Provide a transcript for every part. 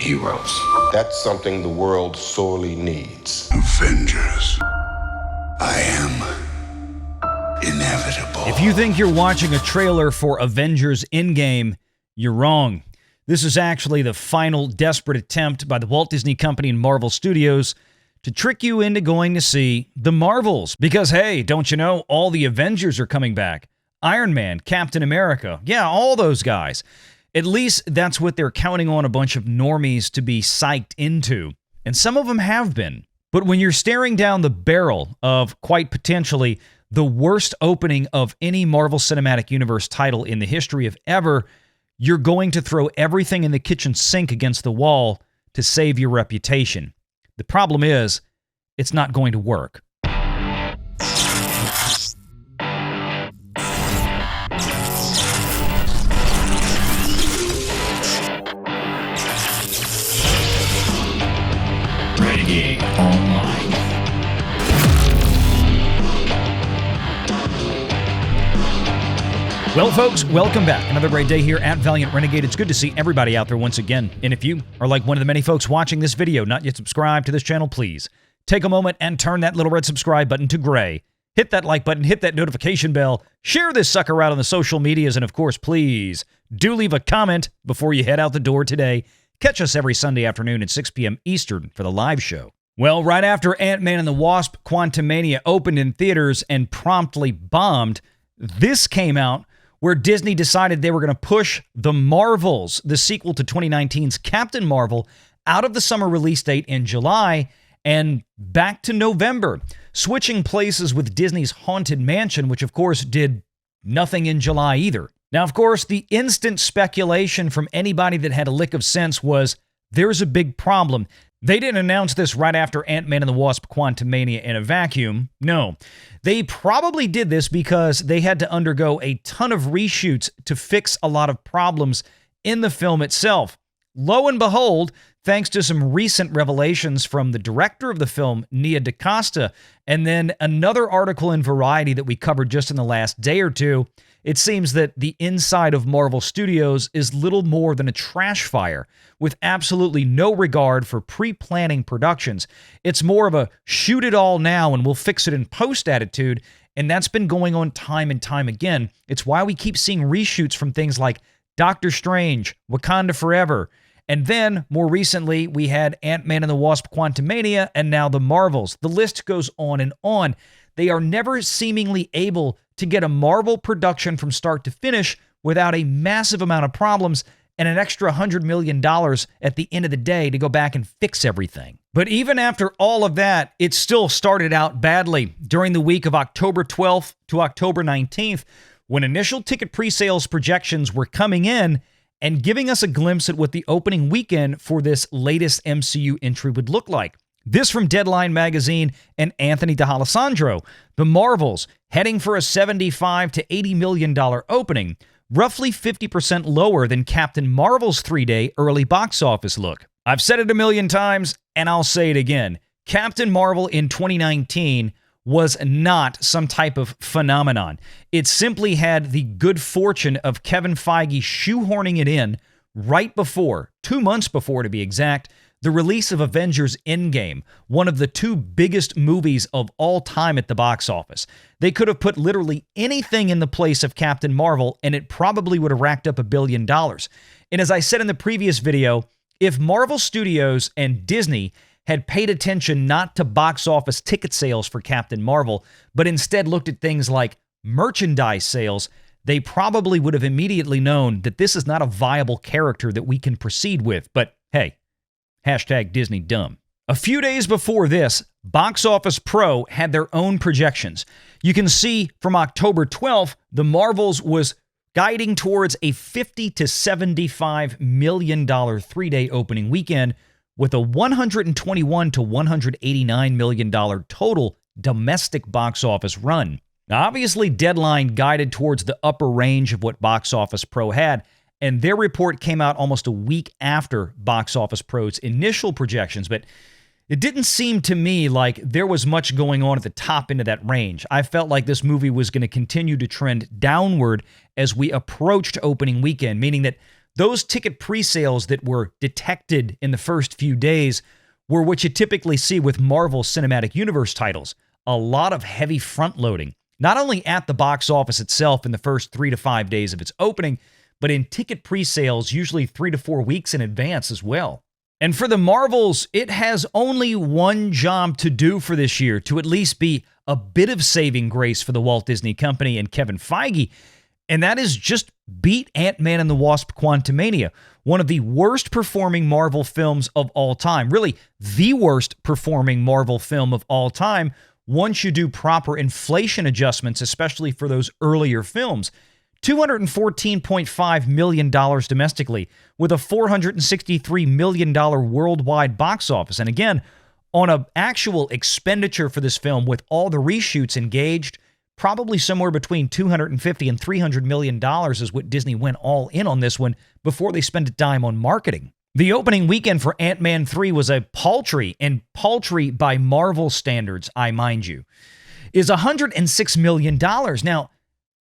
heroes. That's something the world sorely needs. Avengers. I am inevitable. If you think you're watching a trailer for Avengers Endgame, you're wrong. This is actually the final desperate attempt by the Walt Disney Company and Marvel Studios to trick you into going to see The Marvels. Because, hey, don't you know, all the Avengers are coming back. Iron Man, Captain America, yeah, all those guys. At least that's what they're counting on a bunch of normies to be psyched into. And some of them have been. But when you're staring down the barrel of, quite potentially, the worst opening of any Marvel Cinematic Universe title in the history of ever, you're going to throw everything in the kitchen sink against the wall to save your reputation. The problem is, it's not going to work. Renegade Online. Well, folks, welcome back. Another great day here at Valiant Renegade. It's good to see everybody out there once again. And if you are like one of the many folks watching this video, not yet subscribed to this channel, please take a moment and turn that little red subscribe button to gray. Hit that like button, hit that notification bell, share this sucker out on the social medias, and of course, please do leave a comment before you head out the door today. Catch us every Sunday afternoon at 6 p.m. Eastern for the live show. Well, right after Ant-Man and the Wasp: Quantumania opened in theaters and promptly bombed, this came out where Disney decided they were going to push The Marvels, the sequel to 2019's Captain Marvel, out of the summer release date in July and back to November, switching places with Disney's Haunted Mansion, which of course did nothing in July either. Now, of course, the instant speculation from anybody that had a lick of sense was, there's a big problem. They didn't announce this right after Ant-Man and the Wasp: Quantumania in a vacuum. No, they probably did this because they had to undergo a ton of reshoots to fix a lot of problems in the film itself. Lo and behold, thanks to some recent revelations from the director of the film, Nia DaCosta, and then another article in Variety that we covered just in the last day or two, it seems that the inside of Marvel Studios is little more than a trash fire, with absolutely no regard for pre-planning productions. It's more of a shoot it all now and we'll fix it in post attitude, and that's been going on time and time again. It's why we keep seeing reshoots from things like Doctor Strange, Wakanda Forever, and then, more recently, we had Ant-Man and the Wasp: Quantumania, and now The Marvels. The list goes on and on. They are never seemingly able to get a Marvel production from start to finish without a massive amount of problems and an extra $100 million at the end of the day to go back and fix everything. But even after all of that, it still started out badly. During the week of October 12th to October 19th, when initial ticket pre-sales projections were coming in and giving us a glimpse at what the opening weekend for this latest MCU entry would look like. This from Deadline Magazine and Anthony D'Alessandro. The Marvels heading for a $75 to $80 million opening, roughly 50% lower than Captain Marvel's 3-day early box office look. I've said it a million times, and I'll say it again. Captain Marvel in 2019 was not some type of phenomenon. It simply had the good fortune of Kevin Feige shoehorning it in right before, 2 months before to be exact, the release of Avengers Endgame, one of the two biggest movies of all time at the box office. They could have put literally anything in the place of Captain Marvel, and it probably would have racked up $1 billion. And as I said in the previous video, if Marvel Studios and Disney had paid attention not to box office ticket sales for Captain Marvel, but instead looked at things like merchandise sales, they probably would have immediately known that this is not a viable character that we can proceed with. But hey, hashtag Disney dumb. A few days before this, Box Office Pro had their own projections. You can see from October 12th, The Marvels was guiding towards a $50 to $75 million 3-day opening weekend with a $121 to $189 million total domestic box office run. Now, obviously, Deadline guided towards the upper range of what Box Office Pro had, and their report came out almost a week after Box Office Pro's initial projections, but it didn't seem to me like there was much going on at the top end of that range. I felt like this movie was going to continue to trend downward as we approached opening weekend, meaning that those ticket pre-sales that were detected in the first few days were what you typically see with Marvel Cinematic Universe titles. A lot of heavy front-loading, not only at the box office itself in the first 3 to 5 days of its opening, but in ticket pre-sales usually 3 to 4 weeks in advance as well. And for the Marvels, it has only one job to do for this year to at least be a bit of saving grace for the Walt Disney Company and Kevin Feige, and that is just beat Ant-Man and the Wasp: Quantumania, one of the worst performing Marvel films of all time. Really, the worst performing Marvel film of all time once you do proper inflation adjustments, especially for those earlier films. $214.5 million domestically, with a $463 million worldwide box office. And again, on an actual expenditure for this film with all the reshoots engaged, probably somewhere between $250 and $300 million is what Disney went all in on this one before they spent a dime on marketing. The opening weekend for Ant-Man 3 was a paltry, and paltry by Marvel standards, I mind you, is $106 million. Now,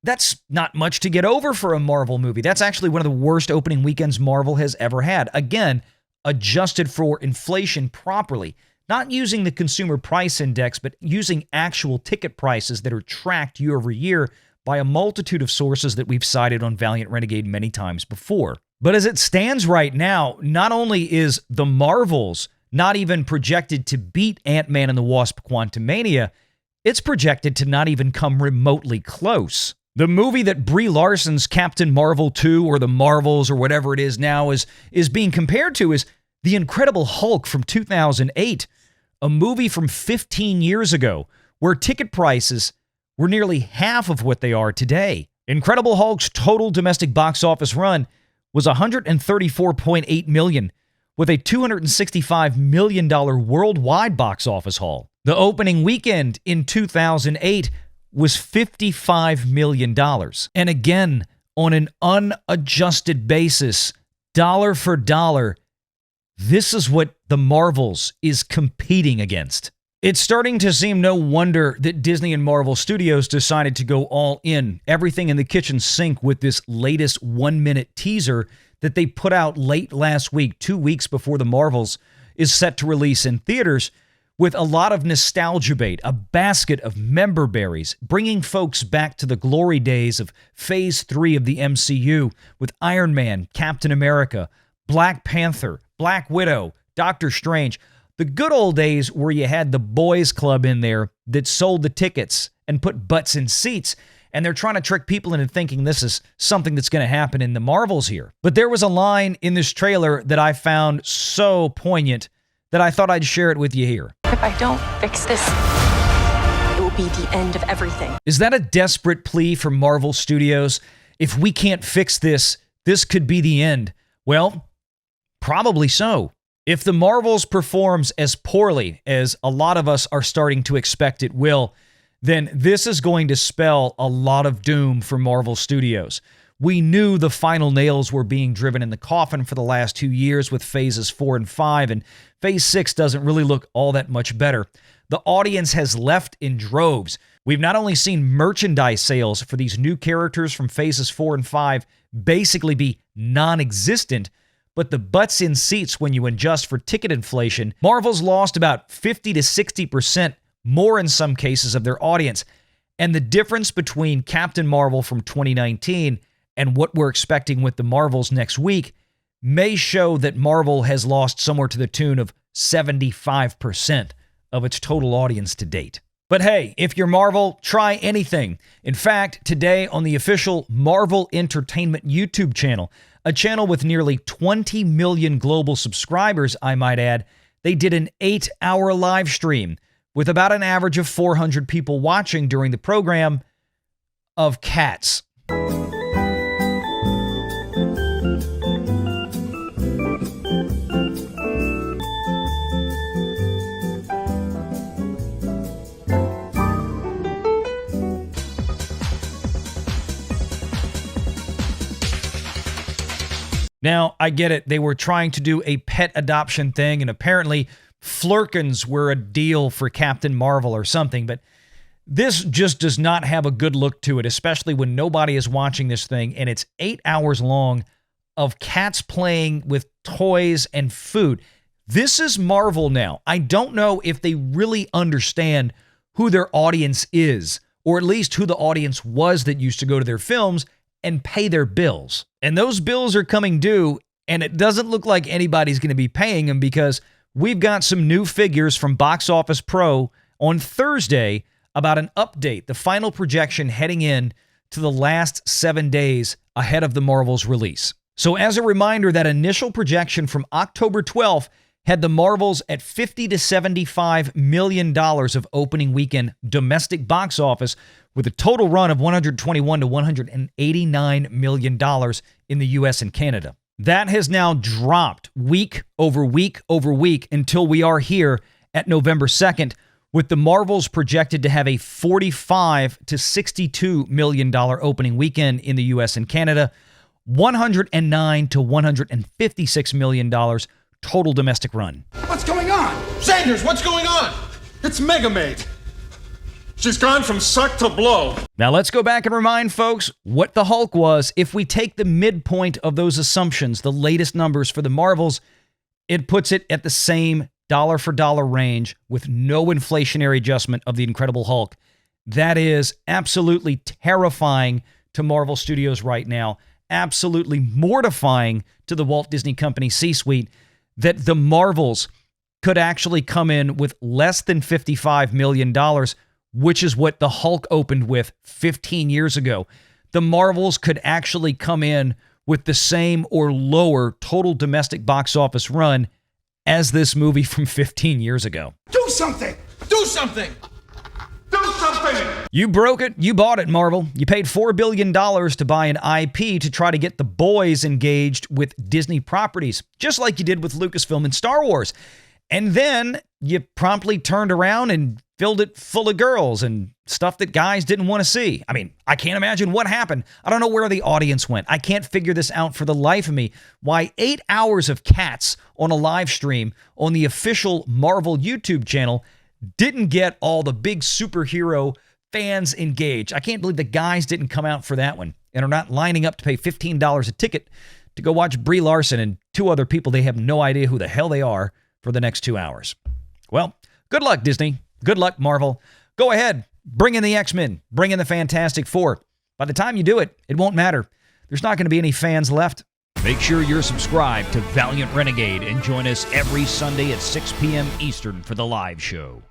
that's not much to get over for a Marvel movie. That's actually one of the worst opening weekends Marvel has ever had. Again, adjusted for inflation properly. Not using the consumer price index, but using actual ticket prices that are tracked year over year by a multitude of sources that we've cited on Valiant Renegade many times before. But as it stands right now, not only is the Marvels not even projected to beat Ant-Man and the Wasp: Quantumania, it's projected to not even come remotely close. The movie that Brie Larson's Captain Marvel 2 or the Marvels or whatever it is now is being compared to is The Incredible Hulk from 2008, a movie from 15 years ago where ticket prices were nearly half of what they are today. Incredible Hulk's total domestic box office run was $134.8 million, with a $265 million worldwide box office haul. The opening weekend in 2008 was $55 million. And again, on an unadjusted basis, dollar for dollar, this is what the Marvels is competing against. It's starting to seem no wonder that Disney and Marvel Studios decided to go all in, everything in the kitchen sink with this latest 1-minute teaser that they put out late last week, 2 weeks before the Marvels is set to release in theaters, with a lot of nostalgia bait, a basket of member berries, bringing folks back to the glory days of Phase 3 of the MCU with Iron Man, Captain America, Black Panther, Black Widow, Doctor Strange. The good old days where you had the boys club in there that sold the tickets and put butts in seats, and they're trying to trick people into thinking this is something that's going to happen in the Marvels here. But there was a line in this trailer that I found so poignant that I thought I'd share it with you here. If I don't fix this, it will be the end of everything. Is that a desperate plea for Marvel Studios? If we can't fix this, this could be the end. Well, probably so. If the Marvels performs as poorly as a lot of us are starting to expect it will, then this is going to spell a lot of doom for Marvel Studios. We knew the final nails were being driven in the coffin for the last 2 years with Phases 4 and 5, and Phase 6 doesn't really look all that much better. The audience has left in droves. We've not only seen merchandise sales for these new characters from Phases 4 and 5 basically be non-existent, but the butts in seats when you adjust for ticket inflation, Marvel's lost about 50 to 60% more in some cases of their audience. And the difference between Captain Marvel from 2019 and what we're expecting with the Marvels next week may show that Marvel has lost somewhere to the tune of 75% of its total audience to date. But hey, if you're Marvel, try anything. In fact, today on the official Marvel Entertainment YouTube channel, a channel with nearly 20 million global subscribers, I might add, they did an 8-hour live stream with about an average of 400 people watching during the program of Cats. Now, I get it. They were trying to do a pet adoption thing, and apparently Flerkens were a deal for Captain Marvel or something, but this just does not have a good look to it, especially when nobody is watching this thing, and it's 8 hours long of cats playing with toys and food. This is Marvel now. I don't know if they really understand who their audience is, or at least who the audience was that used to go to their films and pay their bills. And those bills are coming due, and it doesn't look like anybody's going to be paying them, because we've got some new figures from Box Office Pro on Thursday about an update, the final projection heading in to the last 7 days ahead of the Marvels release. So as a reminder, that initial projection from October 12th had the Marvels at $50 to $75 million of opening weekend domestic box office, with a total run of $121 to $189 million in the US and Canada. That has now dropped week over week over week until we are here at November 2nd, with the Marvels projected to have a $45 to $62 million opening weekend in the US and Canada, $109 to $156 million total domestic run. What's going on? Sanders, what's going on? It's Megamaid. She's gone from suck to blow. Now let's go back and remind folks what the Hulk was. If we take the midpoint of those assumptions, the latest numbers for the Marvels, it puts it at the same dollar for dollar range with no inflationary adjustment of the Incredible Hulk. That is absolutely terrifying to Marvel Studios right now. Absolutely mortifying to the Walt Disney Company C-suite that the Marvels could actually come in with less than $55 million, which is what the Hulk opened with 15 years ago. The Marvels could actually come in with the same or lower total domestic box office run as this movie from 15 years ago. Do something! Do something! Do something! You broke it. You bought it, Marvel. You paid $4 billion to buy an IP to try to get the boys engaged with Disney properties, just like you did with Lucasfilm and Star Wars. And then you promptly turned around and filled it full of girls and stuff that guys didn't want to see. I mean, I can't imagine what happened. I don't know where the audience went. I can't figure this out for the life of me. Why 8 hours of cats on a live stream on the official Marvel YouTube channel didn't get all the big superhero fans engaged. I can't believe the guys didn't come out for that one and are not lining up to pay $15 a ticket to go watch Brie Larson and 2 other people they have no idea who the hell they are for the next 2 hours. Well, good luck, Disney. Good luck, Marvel. Go ahead. Bring in the X-Men. Bring in the Fantastic Four. By the time you do it, it won't matter. There's not going to be any fans left. Make sure you're subscribed to Valiant Renegade and join us every Sunday at 6 p.m. Eastern for the live show.